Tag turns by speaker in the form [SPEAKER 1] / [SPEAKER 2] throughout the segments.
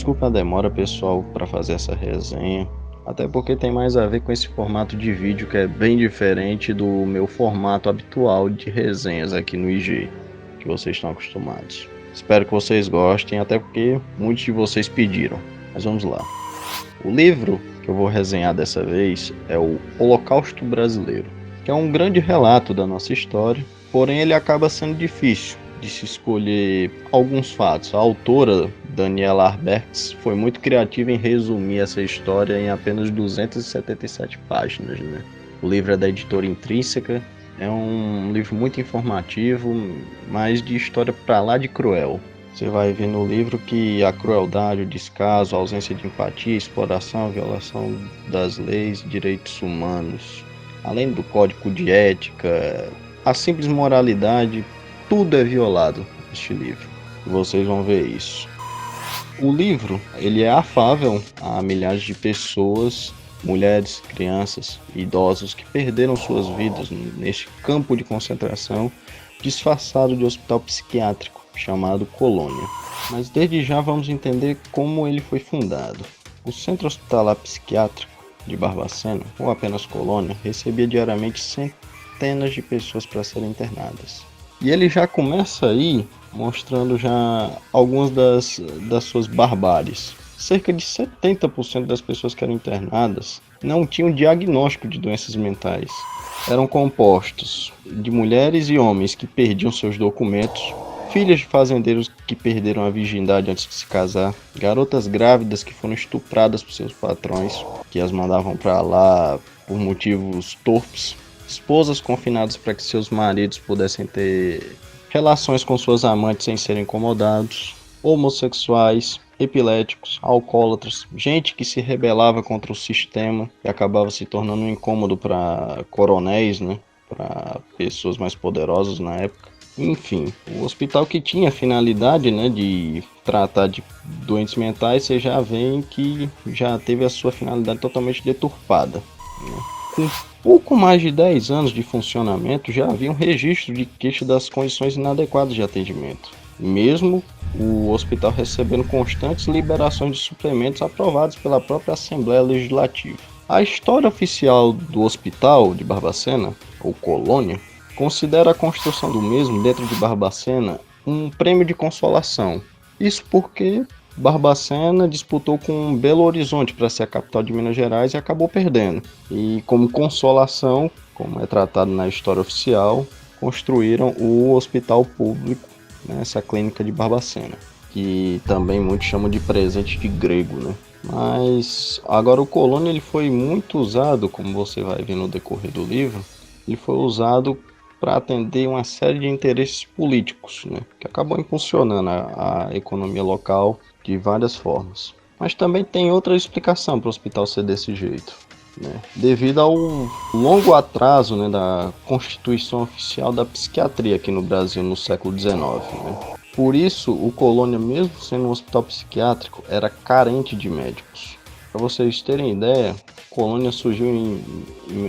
[SPEAKER 1] Desculpa a demora, pessoal, para fazer essa resenha, até porque tem mais a ver com esse formato de vídeo que é bem diferente do meu formato habitual de resenhas aqui no IG, que vocês estão acostumados. Espero que vocês gostem, até porque muitos de vocês pediram. Mas vamos lá. O livro que eu vou resenhar dessa vez é o Holocausto Brasileiro, que é um grande relato da nossa história, porém ele acaba sendo difícil de se escolher alguns fatos. A autora, Daniela Arbex, foi muito criativa em resumir essa história em apenas 277 páginas, né? O livro é da editora Intrínseca, é um livro muito informativo, mas de história pra lá de cruel. Você vai ver no livro que a crueldade, o descaso, a ausência de empatia, exploração, a violação das leis e direitos humanos, além do código de ética, a simples moralidade, tudo é violado neste livro. Vocês vão ver isso. O livro, ele é afável a milhares de pessoas, mulheres, crianças e idosos que perderam suas vidas neste campo de concentração disfarçado de hospital psiquiátrico chamado Colônia. Mas desde já vamos entender como ele foi fundado. O Centro Hospitalar Psiquiátrico de Barbacena, ou apenas Colônia, recebia diariamente centenas de pessoas para serem internadas. E ele já começa aí mostrando já algumas das suas barbáries. Cerca de 70% das pessoas que eram internadas não tinham diagnóstico de doenças mentais. Eram compostos de mulheres e homens que perdiam seus documentos, filhas de fazendeiros que perderam a virgindade antes de se casar, garotas grávidas que foram estupradas por seus patrões, que as mandavam para lá por motivos torpes, esposas confinadas para que seus maridos pudessem ter relações com suas amantes sem serem incomodados, homossexuais, epiléticos, alcoólatras, gente que se rebelava contra o sistema e acabava se tornando um incômodo para coronéis, né, para pessoas mais poderosas na época. Enfim, o hospital que tinha a finalidade, né, de tratar de doentes mentais, você já vê que já teve a sua finalidade totalmente deturpada, né? Com pouco mais de 10 anos de funcionamento, já havia um registro de queixa das condições inadequadas de atendimento, mesmo o hospital recebendo constantes liberações de suplementos aprovados pela própria Assembleia Legislativa. A história oficial do hospital de Barbacena, ou Colônia, considera a construção do mesmo dentro de Barbacena um prêmio de consolação. Isso porque Barbacena disputou com Belo Horizonte para ser a capital de Minas Gerais e acabou perdendo. E como consolação, como é tratado na história oficial, construíram o hospital público, essa clínica de Barbacena, que também muitos chamam de presente de grego, né? Mas agora o Colônia ele foi muito usado, como você vai ver no decorrer do livro, ele foi usado para atender uma série de interesses políticos, né, que acabou impulsionando a economia local de várias formas. Mas também tem outra explicação para o hospital ser desse jeito, né, devido ao longo atraso, né, da Constituição Oficial da Psiquiatria aqui no Brasil no século XIX. Né. Por isso, o Colônia, mesmo sendo um hospital psiquiátrico, era carente de médicos. Para vocês terem ideia, Colônia surgiu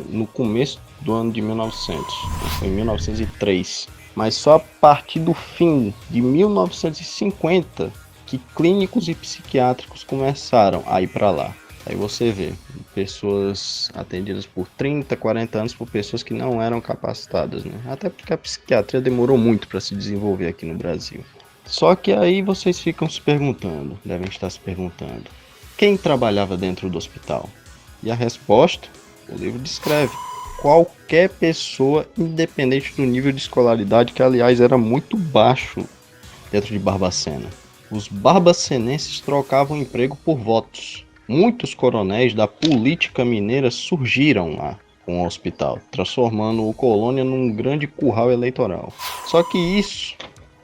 [SPEAKER 1] no começo do ano de 1900, foi em 1903, mas só a partir do fim de 1950 que clínicos e psiquiátricos começaram a ir para lá. Aí você vê pessoas atendidas por 30, 40 anos por pessoas que não eram capacitadas, né? Até porque a psiquiatria demorou muito para se desenvolver aqui no Brasil. Só que aí vocês ficam se perguntando, devem estar se perguntando, quem trabalhava dentro do hospital? E a resposta, o livro descreve: qualquer pessoa, independente do nível de escolaridade, que aliás era muito baixo dentro de Barbacena. Os barbacenenses trocavam emprego por votos. Muitos coronéis da política mineira surgiram lá com o hospital, transformando o Colônia num grande curral eleitoral. Só que isso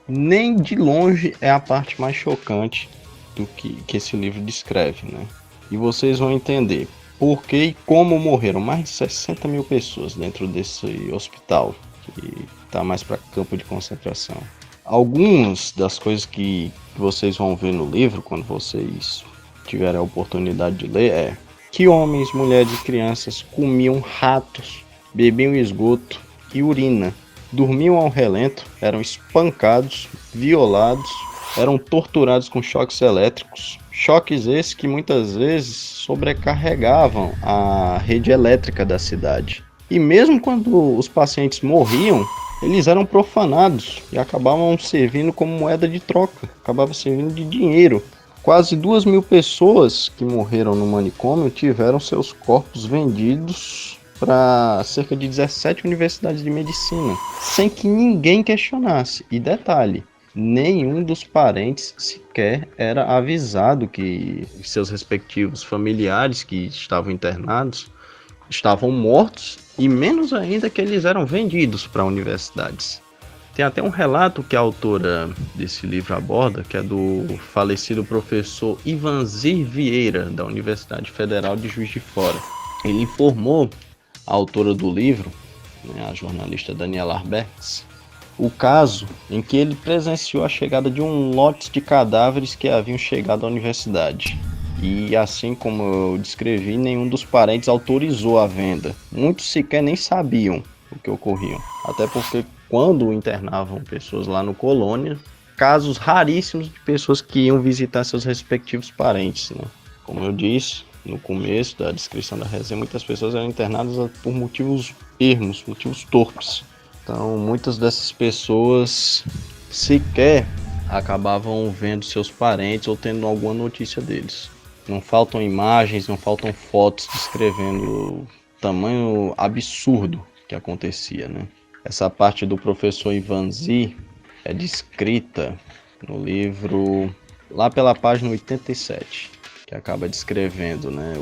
[SPEAKER 1] nem de longe é a parte mais chocante do que esse livro descreve, né? E vocês vão entender por que e como morreram mais de 60 mil pessoas dentro desse hospital, que está mais para campo de concentração. Algumas das coisas que vocês vão ver no livro, quando vocês tiverem a oportunidade de ler, é que homens, mulheres e crianças comiam ratos, bebiam esgoto e urina, dormiam ao relento, eram espancados, violados, eram torturados com choques elétricos, Choques esses que muitas vezes sobrecarregavam a rede elétrica da cidade. E mesmo quando os pacientes morriam, eles eram profanados e acabavam servindo como moeda de troca, acabavam servindo de dinheiro. Quase 2.000 pessoas que morreram no manicômio tiveram seus corpos vendidos para cerca de 17 universidades de medicina, sem que ninguém questionasse. E detalhe, nenhum dos parentes sequer era avisado que seus respectivos familiares que estavam internados estavam mortos, e menos ainda que eles eram vendidos para universidades. Tem até um relato que a autora desse livro aborda, que é do falecido professor Ivanzir Vieira, da Universidade Federal de Juiz de Fora. Ele informou a autora do livro, a jornalista Daniela Arbex, o caso em que ele presenciou a chegada de um lote de cadáveres que haviam chegado à universidade. E assim como eu descrevi, nenhum dos parentes autorizou a venda. Muitos sequer nem sabiam o que ocorria. Até porque quando internavam pessoas lá no Colônia, casos raríssimos de pessoas que iam visitar seus respectivos parentes, né? Como eu disse no começo da descrição da resenha, muitas pessoas eram internadas por motivos ermos, motivos torpes. Então muitas dessas pessoas sequer acabavam vendo seus parentes ou tendo alguma notícia deles. Não faltam imagens, não faltam fotos descrevendo o tamanho absurdo que acontecia, né? Essa parte do professor Ivanzir é descrita no livro lá pela página 87, que acaba descrevendo, né,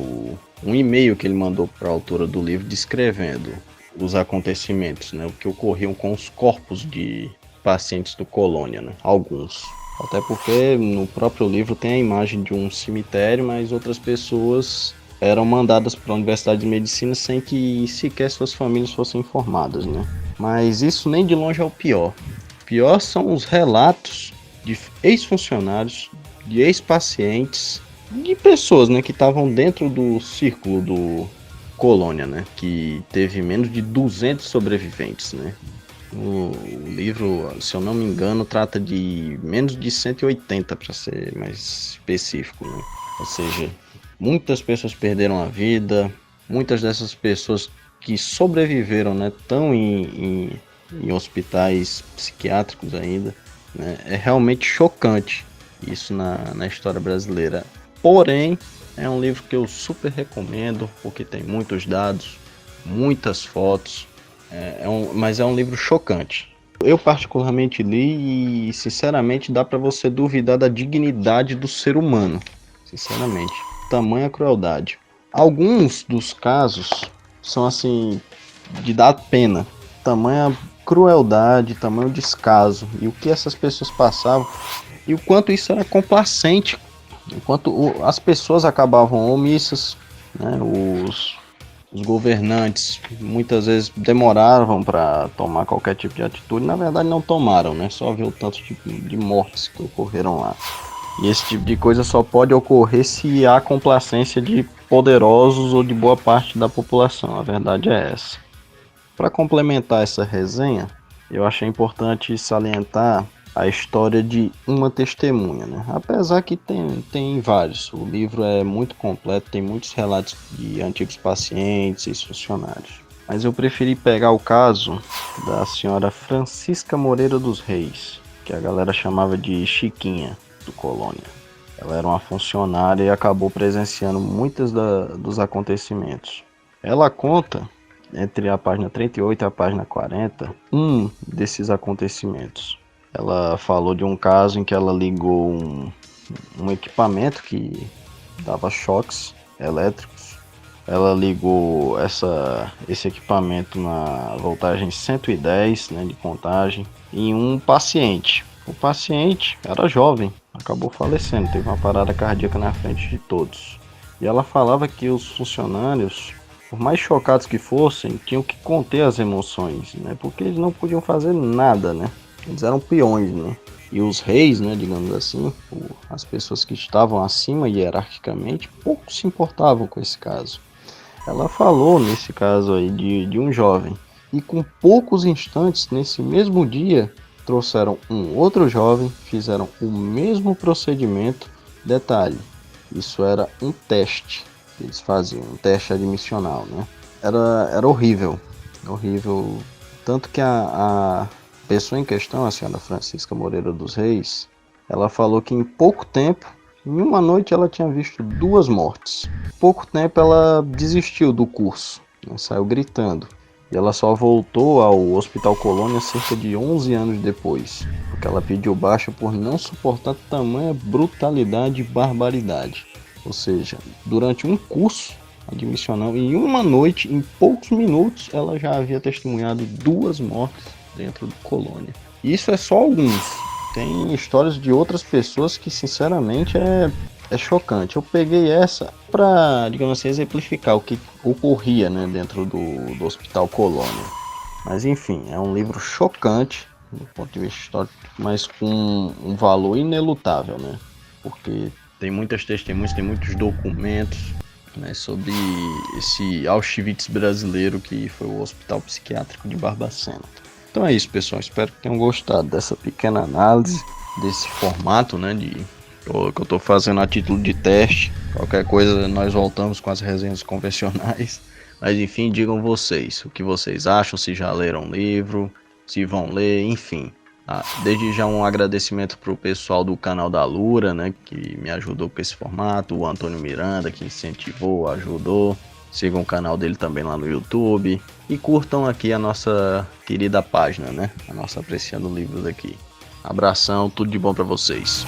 [SPEAKER 1] um e-mail que ele mandou para a autora do livro descrevendo os acontecimentos, né, o que ocorriam com os corpos de pacientes do Colônia, né, alguns. Até porque no próprio livro tem a imagem de um cemitério, mas outras pessoas eram mandadas para a Universidade de Medicina sem que sequer suas famílias fossem informadas, né? Mas isso nem de longe é o pior. O pior são os relatos de ex-funcionários, de ex-pacientes, de pessoas, né, que estavam dentro do círculo do Colônia, né, que teve menos de 200 sobreviventes, né? O livro, se eu não me engano, trata de menos de 180, para ser mais específico, né? Ou seja, muitas pessoas perderam a vida, muitas dessas pessoas que sobreviveram, né, estão em hospitais psiquiátricos ainda, né? É realmente chocante isso na história brasileira. Porém, é um livro que eu super recomendo, porque tem muitos dados, muitas fotos, mas é um livro chocante. Eu particularmente li e, sinceramente, dá para você duvidar da dignidade do ser humano. Sinceramente, tamanha crueldade. Alguns dos casos são assim, de dar pena. Tamanha crueldade, tamanho descaso. E o que essas pessoas passavam e o quanto isso era complacente. Enquanto as pessoas acabavam omissas, né, os governantes muitas vezes demoravam para tomar qualquer tipo de atitude. Na verdade não tomaram, né? Só viu o tanto de mortes que ocorreram lá. E esse tipo de coisa só pode ocorrer se há complacência de poderosos ou de boa parte da população. A verdade é essa. Para complementar essa resenha, eu achei importante salientar a história de uma testemunha, né? Apesar que tem vários. O livro é muito completo, tem muitos relatos de antigos pacientes e funcionários. Mas eu preferi pegar o caso da senhora Francisca Moreira dos Reis, que a galera chamava de Chiquinha do Colônia. Ela era uma funcionária e acabou presenciando muitos dos acontecimentos. Ela conta, entre a página 38 e a página 40, um desses acontecimentos. Ela falou de um caso em que ela ligou um equipamento que dava choques elétricos. Ela ligou esse equipamento na voltagem 110, né, de contagem, em um paciente. O paciente era jovem, acabou falecendo, teve uma parada cardíaca na frente de todos. E ela falava que os funcionários, por mais chocados que fossem, tinham que conter as emoções, né, porque eles não podiam fazer nada, né? Eles eram peões, né? E os reis, né, digamos assim, as pessoas que estavam acima hierarquicamente, pouco se importavam com esse caso. Ela falou nesse caso aí de um jovem. E com poucos instantes, nesse mesmo dia, trouxeram um outro jovem, fizeram o mesmo procedimento. Detalhe, Isso era um teste que eles faziam, um teste admissional, né? Era horrível, horrível. Tanto que a pessoa em questão, a senhora Francisca Moreira dos Reis, ela falou que em pouco tempo, em uma noite, ela tinha visto 2 mortes. Em pouco tempo ela desistiu do curso, né? Saiu gritando. E ela só voltou ao Hospital Colônia cerca de 11 anos depois, porque ela pediu baixa por não suportar tamanha brutalidade e barbaridade. Ou seja, durante um curso admissional, em uma noite, em poucos minutos, ela já havia testemunhado 2 mortes dentro do Colônia. E isso é só alguns. Tem histórias de outras pessoas que, sinceramente, é chocante. Eu peguei essa para, digamos assim, exemplificar o que ocorria, né, dentro do Hospital Colônia. Mas, enfim, é um livro chocante do ponto de vista histórico, mas com um valor inelutável, né? Porque tem muitas testemunhas, tem muitos documentos, né, sobre esse Auschwitz brasileiro que foi o Hospital Psiquiátrico de Barbacena. Então é isso, pessoal. Espero que tenham gostado dessa pequena análise, desse formato, né, que eu estou fazendo a título de teste. Qualquer coisa nós voltamos com as resenhas convencionais. Mas enfim, digam vocês o que vocês acham, se já leram o livro, se vão ler, enfim. Desde já um agradecimento para o pessoal do canal da Lura, né, que me ajudou com esse formato, o Antônio Miranda, que incentivou, ajudou. Sigam o canal dele também lá no YouTube e curtam aqui a nossa querida página, né, a nossa Apreciando Livros aqui. Abração, tudo de bom para vocês.